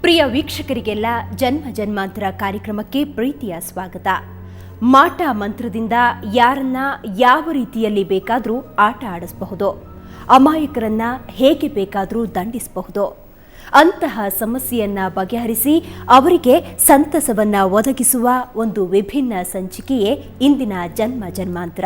ಪ್ರಿಯ ವೀಕ್ಷಕರಿಗೆಲ್ಲ ಜನ್ಮ ಜನ್ಮಾಂತರ ಕಾರ್ಯಕ್ರಮಕ್ಕೆ ಪ್ರೀತಿಯ ಸ್ವಾಗತ. ಮಾಟ ಮಂತ್ರದಿಂದ ಯಾರನ್ನ ಯಾವ ರೀತಿಯಲ್ಲಿ ಬೇಕಾದರೂ ಆಟ ಆಡಿಸಬಹುದು, ಅಮಾಯಕರನ್ನ ಹೇಗೆ ಬೇಕಾದರೂ ದಂಡಿಸಬಹುದು. ಅಂತಹ ಸಮಸ್ಯೆಯನ್ನ ಬಗೆಹರಿಸಿ ಅವರಿಗೆ ಸಂತಸವನ್ನ ಒದಗಿಸುವ ಒಂದು ವಿಭಿನ್ನ ಸಂಚಿಕೆಯೇ ಇಂದಿನ ಜನ್ಮ ಜನ್ಮಾಂತರ.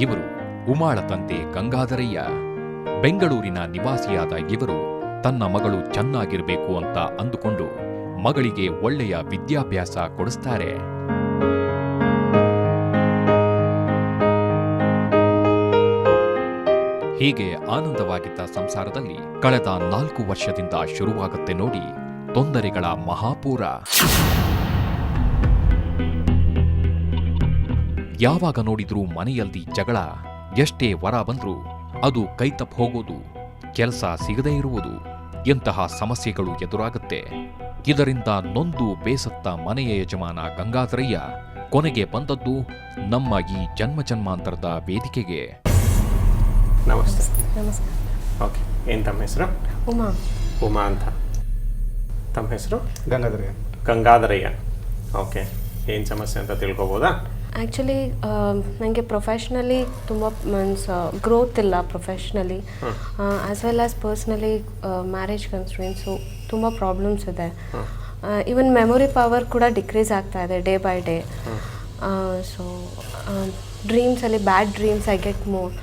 ಇವರು ಉಮಾಳ ತಂದೆ ಗಂಗಾಧರಯ್ಯ. ಬೆಂಗಳೂರಿನ ನಿವಾಸಿಯಾದ ಇವರು ತನ್ನ ಮಗಳು ಚೆನ್ನಾಗಿರಬೇಕು ಅಂತ ಅಂದುಕೊಂಡು ಮಗಳಿಗೆ ಒಳ್ಳೆಯ ವಿದ್ಯಾಭ್ಯಾಸ ಕೊಡಿಸ್ತಾರೆ. ಹೀಗೆ ಆನಂದವಾಗಿದ್ದ ಸಂಸಾರದಲ್ಲಿ ಕಳೆದ 4 ವರ್ಷದಿಂದ ಶುರುವಾಗುತ್ತೆ ನೋಡಿ ತೊಂದರೆಗಳ ಮಹಾಪೂರ. ಯಾವಾಗ ನೋಡಿದ್ರೂ ಮನೆಯಲ್ಲಿ ಜಗಳ, ಎಷ್ಟೇ ವರ ಬಂದ್ರೂ ಅದು ಕೈತಪ್ಪ ಹೋಗೋದು, ಕೆಲಸ ಸಿಗದೇ ಇರುವುದು, ಎಂತಹ ಸಮಸ್ಯೆಗಳು ಎದುರಾಗುತ್ತೆ. ಇದರಿಂದ ನೊಂದು ಬೇಸತ್ತ ಮನೆಯ ಯಜಮಾನ ಗಂಗಾಧರಯ್ಯ ಕೊನೆಗೆ ಬಂದದ್ದು ನಮ್ಮ ಈ ಜನ್ಮ ಜನ್ಮಾಂತರದ ವೇದಿಕೆಗೆ. ನಮಸ್ತೆ. ನಮಸ್ಕಾರ. ಓಕೆ, ಏನು ತಮ್ಮ ಹೆಸರು? ಉಮಾ ಅಂತ. ತಮ್ಮ ಹೆಸರು? ಗಂಗಾಧರಯ್ಯ. ಓಕೆ, ಏನು ಸಮಸ್ಯೆ ಅಂತ ತಿಳ್ಕೊಬೋದಾ? ಆ್ಯಕ್ಚುಲಿ ನನಗೆ ಪ್ರೊಫೆಷ್ನಲಿ ತುಂಬ ಮೀನ್ಸ್ ಗ್ರೋತ್ ಇಲ್ಲ professionally, as well as personally marriage constraints ತುಂಬ ಪ್ರಾಬ್ಲಮ್ಸ್ ಇದೆ. ಈವನ್ ಮೆಮೊರಿ ಪವರ್ ಕೂಡ ಡಿಕ್ರೀಸ್ ಆಗ್ತಾ ಇದೆ ಡೇ ಬೈ ಡೇ. ಸೊ ಡ್ರೀಮ್ಸಲ್ಲಿ bad dreams I get more.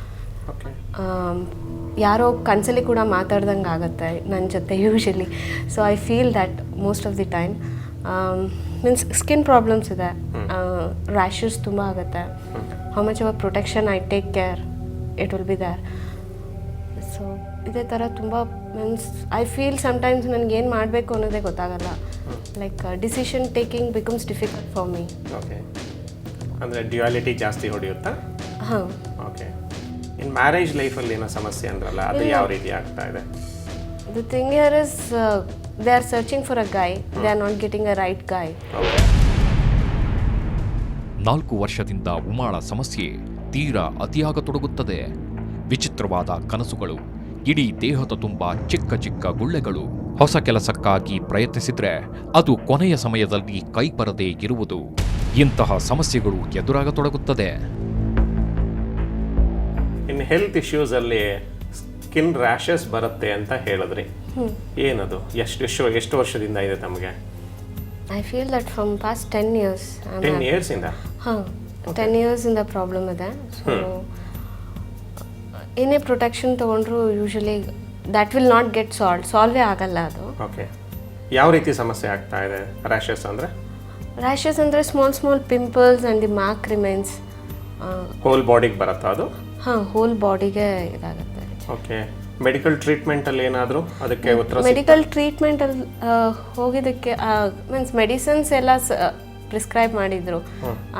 ಯಾರೋ ಕನಸಲ್ಲಿ ಕೂಡ ಮಾತಾಡ್ದಂಗೆ ಆಗುತ್ತೆ ನನ್ನ ಜೊತೆ usually. So I feel that most of the time. Means skin problems ಇದೆ, ರ್ಯಾಷಸ್ ತುಂಬ ಆಗುತ್ತೆ. How much our protection I take care, it will be there. So ಇದೇ ಥರ ತುಂಬ ಮೀನ್ಸ್ ಐ ಫೀಲ್ ಸಮ್ಟೈಮ್ಸ್ ನನಗೇನು ಮಾಡಬೇಕು ಅನ್ನೋದೇ ಗೊತ್ತಾಗಲ್ಲ. Like decision taking becomes difficult for me. Okay, ಅಂದರೆ ಡ್ಯುಯಾಲಿಟಿ ಜಾಸ್ತಿ ಹೊಡೆಯುತ್ತಾ? ಹಾಂ. ಓಕೆ, ಇನ್ನು ಮ್ಯಾರೇಜ್ ಲೈಫಲ್ಲಿ ಏನೋ ಸಮಸ್ಯೆ ಅಂದ್ರಲ್ಲ, ಅದು ಯಾವ ರೀತಿ ಆಗ್ತಾ ಇದೆ? The thing here is they are searching for a guy, they are not getting a right guy. 4 ವರ್ಷದಿಂದ ಉಮಾಳ ಸಮಸ್ಯೆ ತೀರಾ ಅತಿಯಾಗತೊಡಗುತ್ತದೆ. ವಿಚಿತ್ರವಾದ ಕನಸುಗಳು, ಇಡೀ ದೇಹದ ತುಂಬ ಚಿಕ್ಕ ಚಿಕ್ಕ ಗುಳ್ಳೆಗಳು, ಹೊಸ ಕೆಲಸಕ್ಕಾಗಿ ಪ್ರಯತ್ನಿಸಿದ್ರೆ ಅದು ಕೊನೆಯ ಸಮಯದಲ್ಲಿ ಕೈಬರದೇ ಇರುವುದು, ಇಂತಹ ಸಮಸ್ಯೆಗಳು ಎದುರಾಗತೊಡಗುತ್ತದೆ. ಇನ್ನು ಹೆಲ್ತ್ ಇಶ್ಯೂಸಲ್ಲಿ ಸ್ಕಿನ್ ರ್ಯಾಷಸ್ ಬರುತ್ತೆ ಅಂತ ಹೇಳಿದ್ರಿ, ಏನದು? ಎಷ್ಟು ವರ್ಷದಿಂದ ಇದೆ ತಮಗೆ? I feel that from past 10 years. 10 years ಇಂದ? ಹಾಂ, 10 years ಇಂದ ಪ್ರಾಬ್ಲಮ್ ಇದೆ. ಸೊ ಏನೇ ಪ್ರೊಟೆಕ್ಷನ್ ತೊಗೊಂಡ್ರು usually that will not get solve ಆಗಲ್ಲ ಅದು. ಓಕೆ, ಯಾವ ರೀತಿ ಸಮಸ್ಯೆ ಆಗ್ತಾ ಇದೆ? ರ್ಯಾಷಸ್ ಅಂದರೆ? ರ್ಯಾಷಸ್ ಅಂದರೆ small pimples and the mark remains. Whole ಬಾಡಿಗೆ ಬರುತ್ತಾ ಅದು? ಹಾಂ, ಹೋಲ್ ಬಾಡಿಗೆ ಇದಾಗುತ್ತೆ. ಓಕೆ, ಮೆಡಿಕಲ್ ಟ್ರೀಟ್ಮೆಂಟಲ್ಲಿ ಏನಾದರೂ ಅದಕ್ಕೆ ಉತ್ತರ? ಮೆಡಿಕಲ್ ಟ್ರೀಟ್ಮೆಂಟಲ್ಲಿ ಹೋಗಿದ್ದಕ್ಕೆ ಮೀನ್ಸ್ ಮೆಡಿಸಿನ್ಸ್ ಎಲ್ಲ ಪ್ರಿಸ್ಕ್ರೈಬ್ ಮಾಡಿದ್ರು.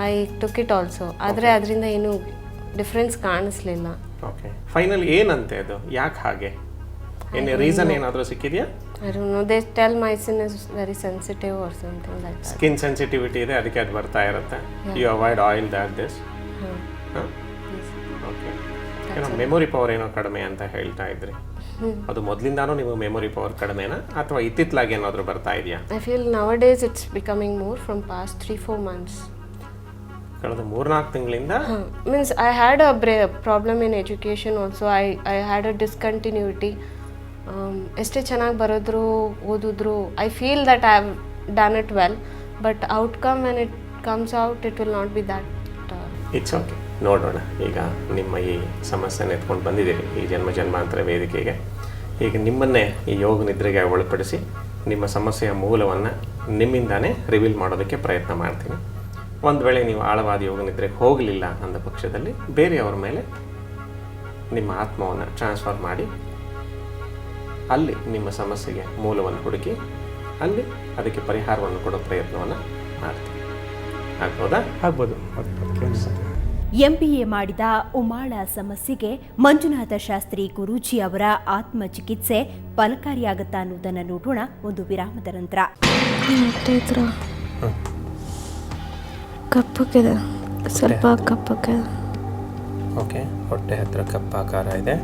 ಐ ಟುಕ್ ಇಟ್ ಆಲ್ಸೋ, ಆದರೆ ಅದರಿಂದ ಏನು ಡಿಫ್ರೆನ್ಸ್ ಕಾಣಿಸ್ಲಿಲ್ಲ. ಓಕೆ, ಫೈನಲ್ ಏನಂತೆ ಅದು? ಯಾಕೆ ಹಾಗೆ? ಏನು ರೀಸನ್ ಏನಾದರೂ ಸಿಕ್ಕಿದೆಯಾ? I don't know. They tell my skin is very sensitive or something like that. Skin sensitivity ಇದೆ, ಅದಕ್ಕೆ ಅದು ಬರ್ತಾ ಇರುತ್ತೆ. You avoid oil that this. Okay, ಏನೋ ಮೆಮೊರಿ ಪವರ್ ಏನೋ ಕಡಿಮೆ ಅಂತ ಹೇಳ್ತಾ ಇದ್ರಿ, ಅದು ಮೊದಲಿಂದಾನೂ ನೀವು ಮೆಮೊರಿ ಪವರ್ ಕಡಿಮೆನಾ ಅಥವಾ ಇತ್ತಿತ್ತಲಾಗಿ ಏನಾದರೂ ಬರ್ತಾ ಇದೆಯಾ? I feel nowadays it's becoming more from past 3-4 months. ಕಳೆದ 3-4 ತಿಂಗಳಿಂದ? Means I had a problem in education also. I had a discontinuity. ಎಷ್ಟೇ ಚೆನ್ನಾಗಿ ಬರೋದ್ರು ಓದಿದ್ರು, I feel that I have done it well, but outcome when it comes out it will not be that. It's okay, ನೋಡೋಣ. ಈಗ ನಿಮ್ಮ ಈ ಸಮಸ್ಯೆನ ಎತ್ಕೊಂಡು ಬಂದಿದ್ದೀರಿ ಈ ಜನ್ಮ ಜನ್ಮಾಂತರ ವೇದಿಕೆಗೆ. ಈಗ ನಿಮ್ಮನ್ನೇ ಈ ಯೋಗ ನಿದ್ರೆಗೆ ಒಳಪಡಿಸಿ ನಿಮ್ಮ ಸಮಸ್ಯೆಯ ಮೂಲವನ್ನು ನಿಮ್ಮಿಂದಾನೇ ರಿವೀಲ್ ಮಾಡೋದಕ್ಕೆ ಪ್ರಯತ್ನ ಮಾಡ್ತೀನಿ. ಒಂದು ವೇಳೆ ನೀವು ಆಳವಾದ ಯೋಗ ನಿದ್ರೆಗೆ ಹೋಗಲಿಲ್ಲ ಅಂದ ಪಕ್ಷದಲ್ಲಿ ಬೇರೆಯವ್ರ ಮೇಲೆ ನಿಮ್ಮ ಆತ್ಮವನ್ನು ಟ್ರಾನ್ಸ್ಫರ್ ಮಾಡಿ ಅಲ್ಲಿ ನಿಮ್ಮ ಸಮಸ್ಯೆಗೆ ಮೂಲವನ್ನು ಹುಡುಕಿ ಅಲ್ಲಿ ಅದಕ್ಕೆ ಪರಿಹಾರವನ್ನು ಕೊಡೋ ಪ್ರಯತ್ನವನ್ನು ಮಾಡ್ತೀವಿ. ಆಗ್ಬೋದಾ? ಆಗ್ಬೋದು. MBA ಮಾಡಿದ ಉಮಾಳ ಸಮಸ್ಯೆಗೆ ಮಂಜುನಾಥ ಶಾಸ್ತ್ರಿ ಗುರೂಜಿ ಅವರ ಆತ್ಮಚಿಕಿತ್ಸೆ ಫಲಕಾರಿಯಾಗುತ್ತಾ ಅನ್ನೋದನ್ನು ನೋಡೋಣ ಒಂದು ವಿರಾಮದ ನಂತರ. ಕಪ್ಪಕ್ಕಿದೆ, ಸ್ವಲ್ಪ ಕಪ್ಪಕ್ಕೆ. ಓಕೆ, ಹೊಟ್ಟೆ ಹತ್ತಿರ ಕಪ್ಪಾಕಾರ ಇದೆ.